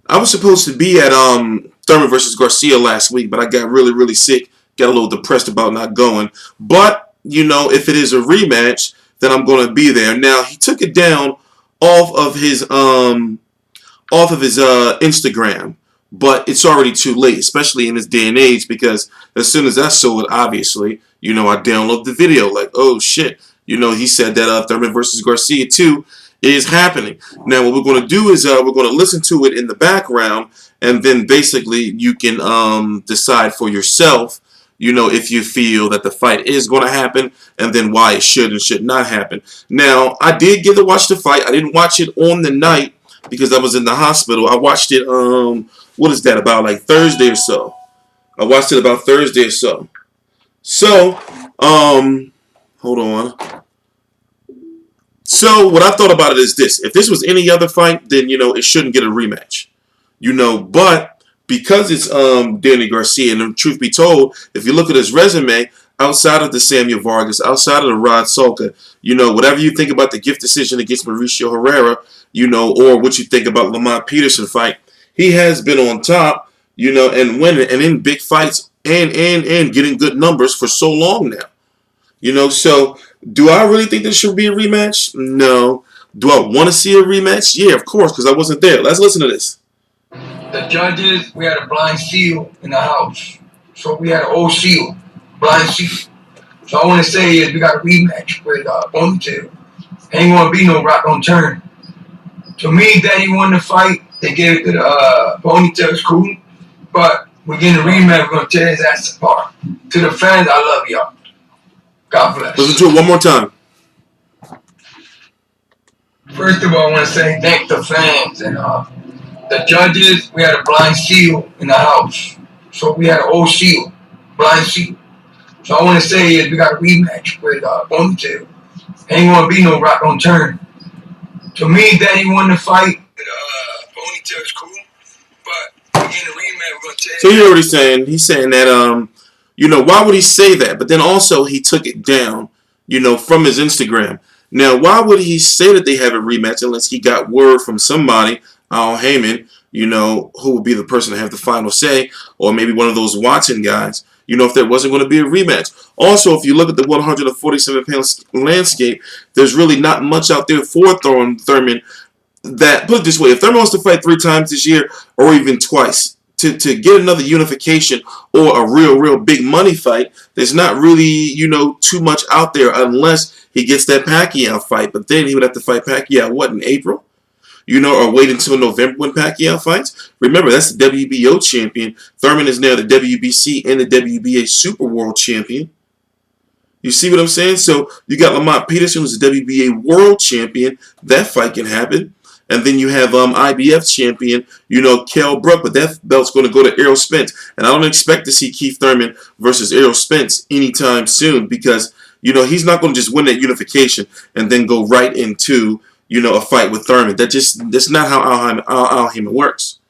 I was supposed to be at Thurman versus Garcia last week, but I got really, really sick. Got a little depressed about not going. But, if it is a rematch, then I'm going to be there. Now, he took it down off of his Instagram, but it's already too late, especially in this day and age, because as soon as I saw it, obviously, I download the video like, oh shit, he said that Thurman versus Garcia 2 is happening. Now, what we're going to do is we're going to listen to it in the background, and then basically you can decide for yourself, if you feel that the fight is going to happen, and then why it should and should not happen. Now, I did get to watch the fight. I didn't watch it on the night because I was in the hospital. I watched it, what is that, about like Thursday or so. I watched it about Thursday or so. So, hold on. So, what I thought about it is this. If this was any other fight, then, it shouldn't get a rematch. But because it's Danny Garcia, and truth be told, if you look at his resume, outside of the Samuel Vargas, outside of the Rod Salka, whatever you think about the gift decision against Mauricio Herrera, or what you think about Lamont Peterson fight, he has been on top, and winning, and in big fights, and getting good numbers for so long now. So do I really think there should be a rematch? No. Do I want to see a rematch? Yeah, of course, because I wasn't there. Let's listen to this. The judges, we had a blind seal in the house. So we had an old seal, blind seal. So I want to say is we got a rematch with Ponytail. Ain't going to be no rock on turn. To me, Daddy won the fight. They gave it to the Ponytail. It's cool. But we're getting a rematch. We're going to tear his ass apart. To the fans, I love y'all. God bless. Listen to it one more time. First of all, I want to say thank the fans and the judges. We had a blind seal in the house. So we had an old seal, blind seal. So I want to say is we got a rematch with Ponytail. Ain't going to be no rock on turn. To me, Daddy won the fight. Ponytail's cool, but we're getting a rematch. We're going to tear. So he's saying that why would he say that? But then also he took it down, from his Instagram. Now, why would he say that they have a rematch unless he got word from somebody, Haymon, who would be the person to have the final say, or maybe one of those Watson guys, if there wasn't going to be a rematch. Also, if you look at the 147-pound landscape, there's really not much out there for Thurman that, put it this way, if Thurman wants to fight 3 times this year, or even twice, to get another unification or a real big money fight, there's not really, too much out there unless he gets that Pacquiao fight. But then he would have to fight Pacquiao, in April? Or wait until November when Pacquiao fights? Remember, that's the WBO champion. Thurman is now the WBC and the WBA Super World champion. You see what I'm saying? So you got Lamont Peterson, who's the WBA World champion. That fight can happen. And then you have IBF champion, Kell Brook, but that belt's going to go to Errol Spence. And I don't expect to see Keith Thurman versus Errol Spence anytime soon because, he's not going to just win that unification and then go right into, a fight with Thurman. That's not how Al Haymon works.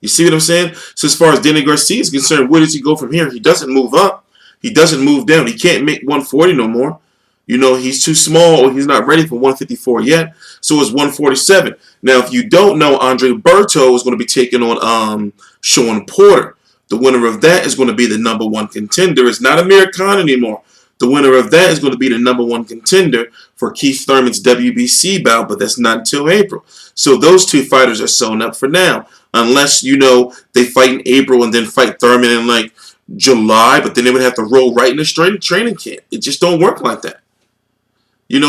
You see what I'm saying? So as far as Danny Garcia is concerned, where does he go from here? He doesn't move up. He doesn't move down. He can't make 140 no more. He's too small or he's not ready for 154 yet. So it's 147. Now, if you don't know, Andre Berto is going to be taking on Sean Porter. The winner of that is going to be the number 1 contender. It's not Amir Khan anymore. The winner of that is going to be the number 1 contender for Keith Thurman's WBC bout, but that's not until April. So those 2 fighters are sewn up for now. Unless, they fight in April and then fight Thurman in like July, but then they would have to roll right in a straight training camp. It just don't work like that.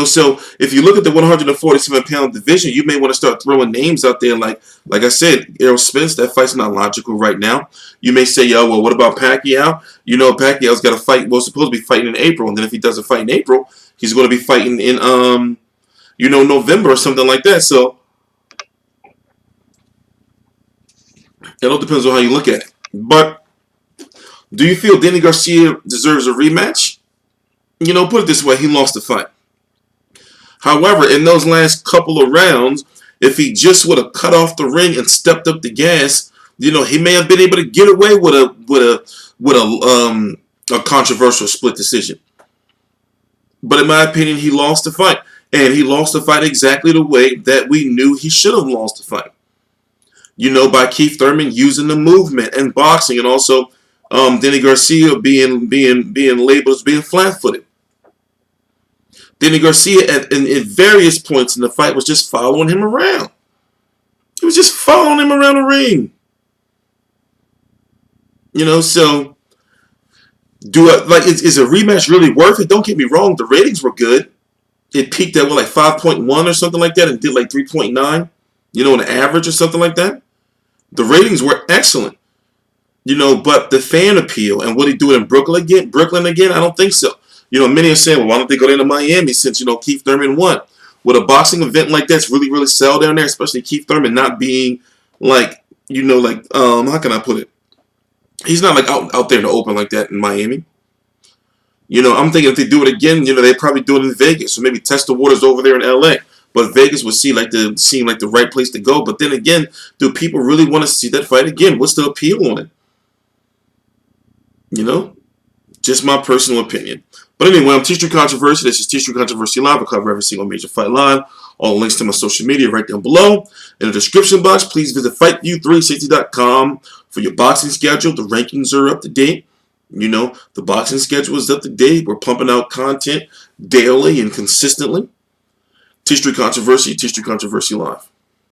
So if you look at the 147-pound division, you may want to start throwing names out there like I said, Errol Spence, that fight's not logical right now. You may say, well, what about Pacquiao? Pacquiao's got a fight, supposed to be fighting in April, and then if he doesn't fight in April, he's going to be fighting in, November or something like that. So it all depends on how you look at it. But do you feel Danny Garcia deserves a rematch? Put it this way, he lost the fight. However, in those last couple of rounds, if he just would have cut off the ring and stepped up the gas, he may have been able to get away with a controversial split decision. But in my opinion, he lost the fight, and he lost the fight exactly the way that we knew he should have lost the fight. by Keith Thurman using the movement and boxing, and also Danny Garcia being labeled as being flat-footed. Danny Garcia at various points in the fight was just following him around. He was just following him around the ring. So is a rematch really worth it? Don't get me wrong, the ratings were good. It peaked at 5.1 or something like that, and did 3.9, an average or something like that. The ratings were excellent. But the fan appeal and what he do in Brooklyn again, I don't think so. Many are saying, well, why don't they go down to Miami since, Keith Thurman won? Would a boxing event like that's really, really sell down there, especially Keith Thurman not being how can I put it? He's not out there in the open like that in Miami. I'm thinking if they do it again, they'd probably do it in Vegas, or maybe test the waters over there in LA. But Vegas would seem like the right place to go. But then again, do people really want to see that fight again? What's the appeal on it? Just my personal opinion. But anyway, I'm TstreeT Controversy. This is TstreeT Controversy Live. I cover every single major fight live. All the links to my social media right down below. In the description box, please visit FightView360.com for your boxing schedule. The rankings are up to date. The boxing schedule is up to date. We're pumping out content daily and consistently. TstreeT Controversy, TstreeT Controversy Live.